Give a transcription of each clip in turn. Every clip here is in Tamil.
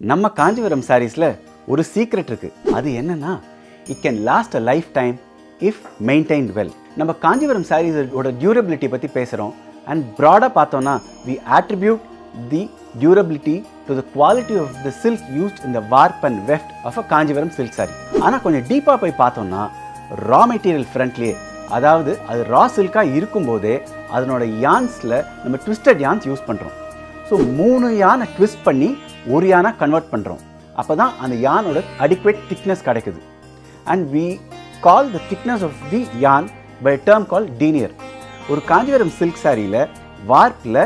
நம்ம காஞ்சிபுரம் சாரீஸ்ல ஒரு சீக்ரெட் இருக்கு. அது என்னன்னா, it can last a life time if maintained well. நம்ம காஞ்சிபுரம் சாரீஸோட டியூரபிலிட்டி பற்றி பேசுகிறோம். அண்ட் ப்ராடாக பார்த்தோம்னா we attribute the durability to the quality of the silk used in the warp and weft of a Kanchipuram silk sari. ஆனால் கொஞ்சம் டீப்பாக போய் பார்த்தோம்னா ரா மெட்டீரியல் ஃப்ரண்ட்லேயே, அதாவது அது ரா சில்காக இருக்கும்போதே அதனோட யான்ஸில் நம்ம ட்விஸ்டட் யான்ஸ் யூஸ் பண்ணுறோம். ஸோ 3 யானை ட்விஸ்ட் பண்ணி ஒரு யானை கன்வெர்ட் பண்ணுறோம். அப்போ தான் அந்த யானோட அடிக்குவேட் திக்னஸ் கிடைக்குது. And we call the thickness of the yarn by term call denier. ஒரு காஞ்சிபுரம் சில்க் சாரியில் வார்ப்பில்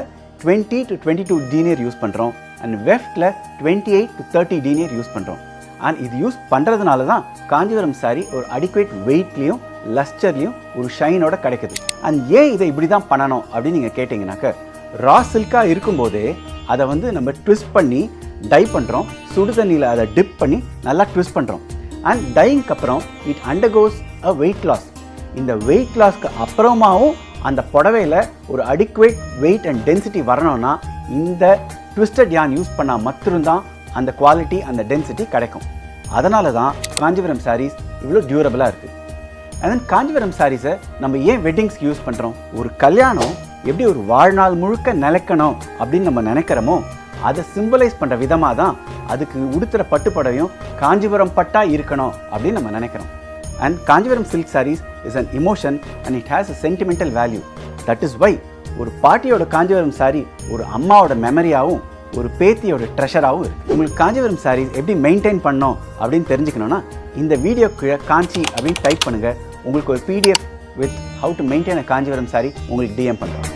20 to 22 டீனியர் யூஸ் பண்ணுறோம். அண்ட் வெஃப்டில் 28 to 30 டீனியர் யூஸ் பண்ணுறோம். அண்ட் இது யூஸ் பண்ணுறதுனால தான் காஞ்சிபுரம் சாரி ஒரு அடிக்குவேட் வெயிட்லேயும் லஸ்டர்லேயும் ஒரு ஷைனோட கிடைக்குது. அண்ட் ஏன் இதை இப்படி தான் பண்ணணும் அப்படின்னு நீங்கள் கேட்டிங்கனாக்க, ரா சில்காக இருக்கும்போதே அதை நம்ம ட்விஸ்ட் பண்ணி டை பண்ணுறோம். சுடு தண்ணியில் அதை டிப் பண்ணி நல்லா ட்விஸ்ட் பண்ணுறோம். அண்ட் டையிங்க்கு அப்புறம் it undergoes a weight loss. இந்த வெயிட் லாஸ்க்கு அப்புறமாவும் அந்த புடவையில் ஒரு அடிக்குவேட் வெயிட் அண்ட் டென்சிட்டி வரணும்னா இந்த ட்விஸ்டட் யான் யூஸ் பண்ணால் மட்டும்தான் அந்த குவாலிட்டி அந்த டென்சிட்டி கிடைக்கும். அதனால தான் காஞ்சிபுரம் சாரீஸ் இவ்வளோ டியூரபிளாக இருக்குது. அண்ட் தென் காஞ்சிபுரம் சாரீஸை நம்ம ஏன் வெட்டிங்ஸ்க்கு யூஸ் பண்ணுறோம்? ஒரு கல்யாணம் எப்படி ஒரு வாழ்நாள் முழுக்க நிலைக்கணும் அப்படின்னு நம்ம நினைக்கிறோமோ, அதை சிம்பிளைஸ் பண்ணுற விதமாக தான் அதுக்கு உடுத்துகிற பட்டுப்படையும் காஞ்சிபுரம் பட்டா இருக்கணும் அப்படின்னு நம்ம நினைக்கிறோம். And Kanchipuram silk saris is an emotion and it has a sentimental value. That is why ஒரு பாட்டியோட காஞ்சிபுரம் சாரி ஒரு அம்மாவோட மெமரியாகவும் ஒரு பேத்தியோட ட்ரெஷராகவும் இருக்குது. உங்களுக்கு காஞ்சிபுரம் சாரீஸ் எப்படி மெயின்டைன் பண்ணோம் அப்படின்னு தெரிஞ்சுக்கணுன்னா இந்த வீடியோக்கு காஞ்சி அப்படின்னு டைப் பண்ணுங்கள். உங்களுக்கு ஒரு PDF with how to maintain a Kanchipuram sorry உங்களுக்கு DM பண்ணுறோம்.